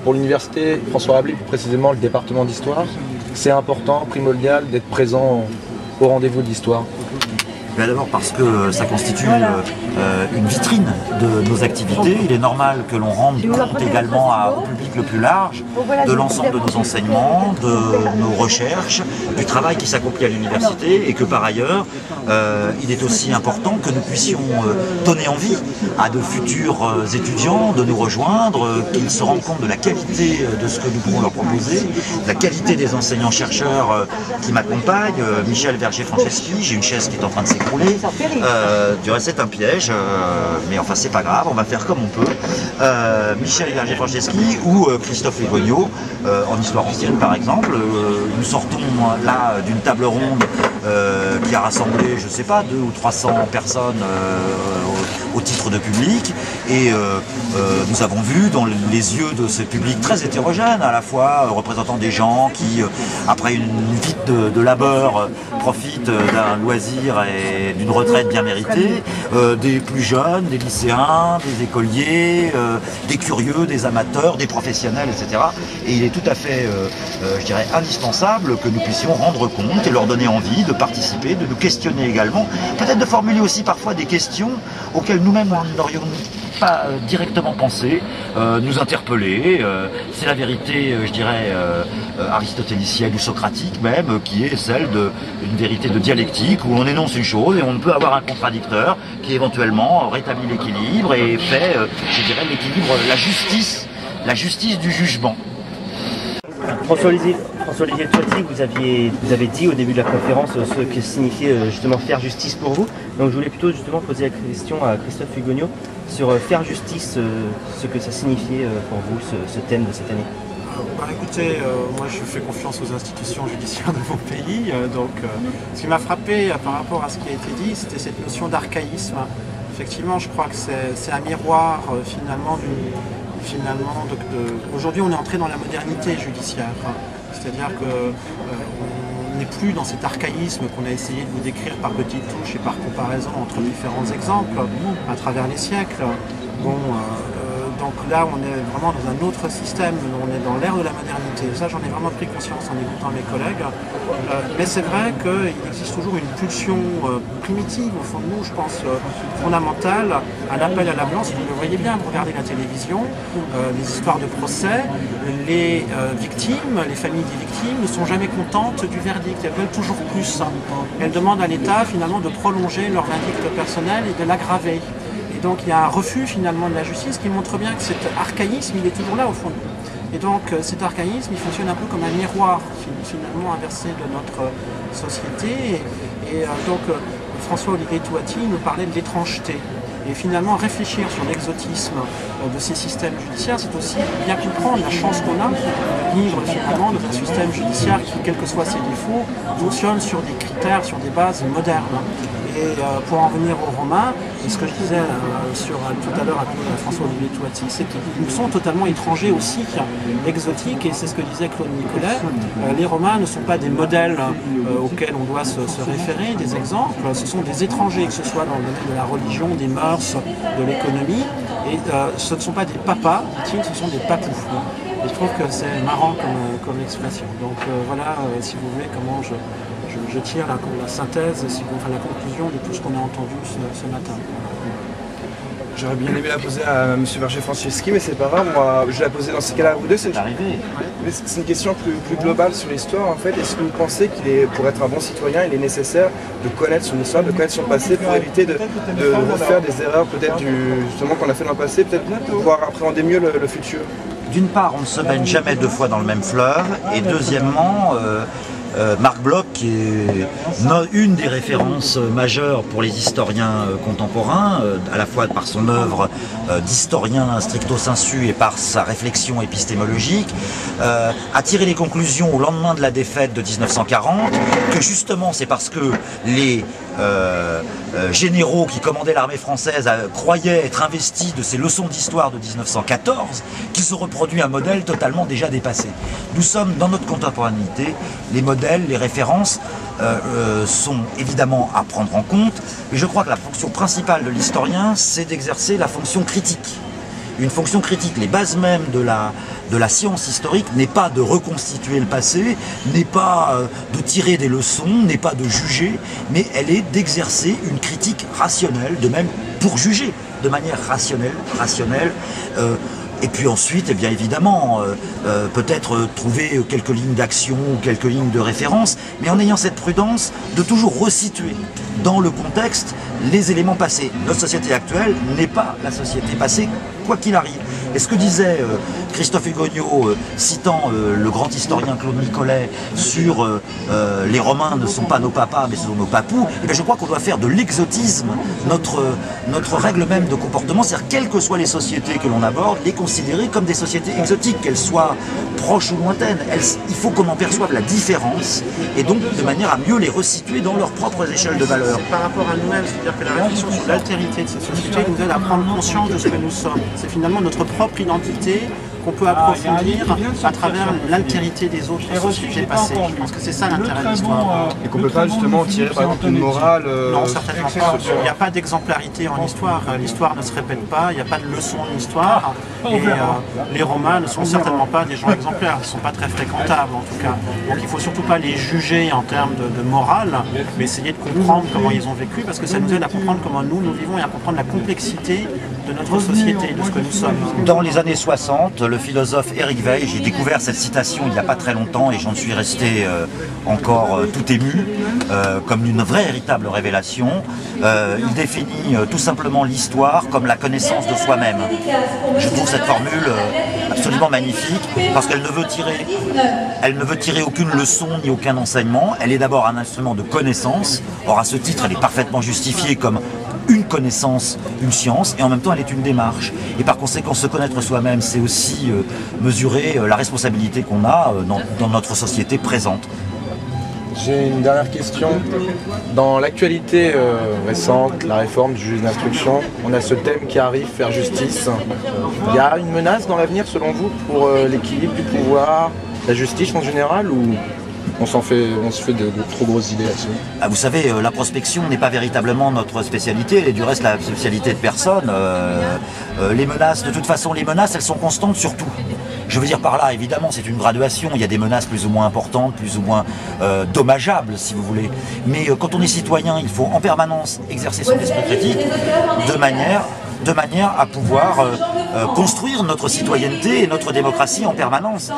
Pour l'université François Rabelais, plus précisément le département d'histoire, c'est important, primordial d'être présent au rendez-vous de l'histoire. D'abord parce que ça constitue une vitrine de nos activités. Il est normal que l'on rende compte également au public le plus large de l'ensemble de nos enseignements, de nos recherches, du travail qui s'accomplit à l'université et que par ailleurs, il est aussi important que nous puissions donner envie à de futurs étudiants de nous rejoindre, qu'ils se rendent compte de la qualité de ce que nous pouvons leur proposer, de la qualité des enseignants-chercheurs qui m'accompagnent. Michel Verger-Franceschi, j'ai une chaise qui est en train de s'écrouler. Du reste c'est un piège, mais enfin c'est pas grave, on va faire comme on peut. Michel Verger-Franceschi ou Christophe Hugonio, en histoire ancienne par exemple. Nous sortons là d'une table ronde qui a rassemblé, je sais pas, 200 ou 300 personnes au titre de public, et nous avons vu dans les yeux de ce public très hétérogène, à la fois représentant des gens qui, après une vie de labeur, profitent d'un loisir et d'une retraite bien méritée, des plus jeunes, des lycéens, des écoliers, des curieux, des amateurs, des professionnels, etc. Et il est tout à fait, je dirais, indispensable que nous puissions rendre compte et leur donner envie de participer, de nous questionner également, peut-être de formuler aussi parfois des questions auxquelles nous-mêmes n'aurions pas directement pensé, nous interpeller. C'est la vérité, je dirais, aristotélicienne ou socratique même, qui est celle d'une vérité de dialectique, où on énonce une chose et on peut avoir un contradicteur qui éventuellement rétablit l'équilibre et fait, je dirais, l'équilibre, la justice du jugement. François-Olivier Toiti, vous avez dit au début de la conférence ce que signifiait justement faire justice pour vous. Donc je voulais plutôt justement poser la question à Christophe Hugonio sur faire justice, ce que ça signifiait pour vous, ce thème de cette année. Écoutez, moi je fais confiance aux institutions judiciaires de mon pays, ce qui m'a frappé par rapport à ce qui a été dit, c'était cette notion d'archaïsme. Effectivement, je crois que c'est un miroir finalement aujourd'hui on est entré dans la modernité judiciaire, c'est-à-dire qu'on n'est plus dans cet archaïsme qu'on a essayé de vous décrire par petites touches et par comparaison entre différents exemples à travers les siècles. Donc là, on est vraiment dans un autre système, on est dans l'ère de la modernité. Ça, j'en ai vraiment pris conscience en écoutant mes collègues. Mais c'est vrai qu'il existe toujours une pulsion primitive au fond de nous, je pense, fondamentale, un appel à la violence. Vous le voyez bien, vous regardez la télévision, les histoires de procès, les victimes, les familles des victimes ne sont jamais contentes du verdict, elles veulent toujours plus. Elles demandent à l'État finalement de prolonger leur verdict personnel et de l'aggraver. Donc il y a un refus finalement de la justice qui montre bien que cet archaïsme, il est toujours là au fond de nous. Et donc cet archaïsme, il fonctionne un peu comme un miroir finalement inversé de notre société. Donc François-Olivier Toiti nous parlait de l'étrangeté. Et finalement, réfléchir sur l'exotisme de ces systèmes judiciaires, c'est aussi bien comprendre la chance qu'on a de vivre finalement dans un système judiciaire qui, quels que soient ses défauts, fonctionne sur des critères, sur des bases modernes. Et pour en venir aux Romains, et ce que je disais tout à l'heure avec François-Olivier Toiti, c'est qu'ils nous sont totalement étrangers aussi, exotiques, et c'est ce que disait Claude Nicolet. Les Romains ne sont pas des modèles auxquels on doit se référer, des exemples, ce sont des étrangers, que ce soit dans le domaine de la religion, des mœurs, de l'économie, et ce ne sont pas des papas, dit-il, ce sont des papous. Et je trouve que c'est marrant comme expression. Donc voilà, si vous voulez, comment je tire la synthèse, la conclusion de tout ce qu'on a entendu ce matin. J'aurais bien aimé la poser à M. Verger-Franceschi, mais c'est pas grave, moi, je vais la poser dans ces cas-là à vous deux. C'est une question plus globale sur l'histoire en fait. Est-ce que vous pensez pour être un bon citoyen, il est nécessaire de connaître son histoire, de connaître son passé pour éviter de refaire des erreurs peut-être justement qu'on a fait dans le passé, peut-être pour pouvoir appréhender mieux le futur? D'une part, on ne se baigne jamais deux fois dans le même fleuve, et deuxièmement, Marc Bloch, qui est une des références majeures pour les historiens contemporains, à la fois par son œuvre d'historien stricto sensu et par sa réflexion épistémologique, a tiré les conclusions au lendemain de la défaite de 1940, que justement c'est parce que les généraux qui commandaient l'armée française croyaient être investis de ces leçons d'histoire de 1914 qu'ils ont reproduit un modèle totalement déjà dépassé. Nous sommes dans notre contemporanéité, les modèles, les références sont évidemment à prendre en compte, mais je crois que la fonction principale de l'historien, c'est d'exercer la fonction critique. une fonction critique. Les bases mêmes de la science historique n'est pas de reconstituer le passé, n'est pas de tirer des leçons, n'est pas de juger, mais elle est d'exercer une critique rationnelle, de même pour juger de manière rationnelle. Et puis ensuite, eh bien évidemment, peut-être trouver quelques lignes d'action ou quelques lignes de référence, mais en ayant cette prudence de toujours resituer dans le contexte les éléments passés. Notre société actuelle n'est pas la société passée, quoi qu'il arrive. Et ce que disait Christophe Hugonneau, citant le grand historien Claude Nicollet sur les Romains ne sont pas nos papas mais ce sont nos papous, eh bien je crois qu'on doit faire de l'exotisme notre règle même de comportement, c'est-à-dire quelles que soient les sociétés que l'on aborde, les considérer comme des sociétés exotiques, qu'elles soient proches ou lointaines. Il faut qu'on en perçoive la différence et donc de manière à mieux les resituer dans leurs propres échelles de valeur. Par rapport à nous-mêmes, c'est-à-dire que la réflexion sur l'altérité de ces sociétés nous aide à prendre conscience de ce que nous sommes. C'est finalement notre propre identité qu'on peut approfondir à travers l'altérité des autres sociétés passées. Je pense que c'est ça l'intérêt de l'histoire. Et qu'on ne peut pas justement tirer par exemple une morale... Non, certainement pas. Il n'y a pas d'exemplarité en histoire. L'histoire ne se répète pas, il n'y a pas de leçon en histoire. Et les Romains ne sont certainement pas des gens exemplaires, ils ne sont pas très fréquentables en tout cas. Donc il ne faut surtout pas les juger en termes de morale, mais essayer de comprendre comment ils ont vécu, parce que ça nous aide à comprendre comment nous vivons et à comprendre la complexité de notre société, de ce que nous sommes. Dans les années 60, le philosophe Éric Veil, j'ai découvert cette citation il n'y a pas très longtemps et j'en suis resté encore tout ému, comme une vraie véritable révélation. Il définit tout simplement l'histoire comme la connaissance de soi-même. Je trouve cette formule absolument magnifique parce qu'elle ne veut tirer aucune leçon ni aucun enseignement. Elle est d'abord un instrument de connaissance. Or à ce titre, elle est parfaitement justifiée comme une connaissance, une science, et en même temps elle est une démarche. Et par conséquent, se connaître soi-même, c'est aussi mesurer la responsabilité qu'on a dans notre société présente. J'ai une dernière question. Dans l'actualité récente, la réforme du juge d'instruction, on a ce thème qui arrive, faire justice. Il y a une menace dans l'avenir selon vous pour l'équilibre du pouvoir, la justice en général, ou on se fait de trop grosses idées là-dessus? Vous savez, la prospection n'est pas véritablement notre spécialité, elle est du reste la spécialité de personne. Les menaces, de toute façon, les menaces, elles sont constantes sur tout. Je veux dire par là, évidemment, c'est une graduation, il y a des menaces plus ou moins importantes, plus ou moins dommageables, si vous voulez. Mais quand on est citoyen, il faut en permanence exercer son esprit critique de manière à pouvoir construire notre citoyenneté et notre démocratie en permanence.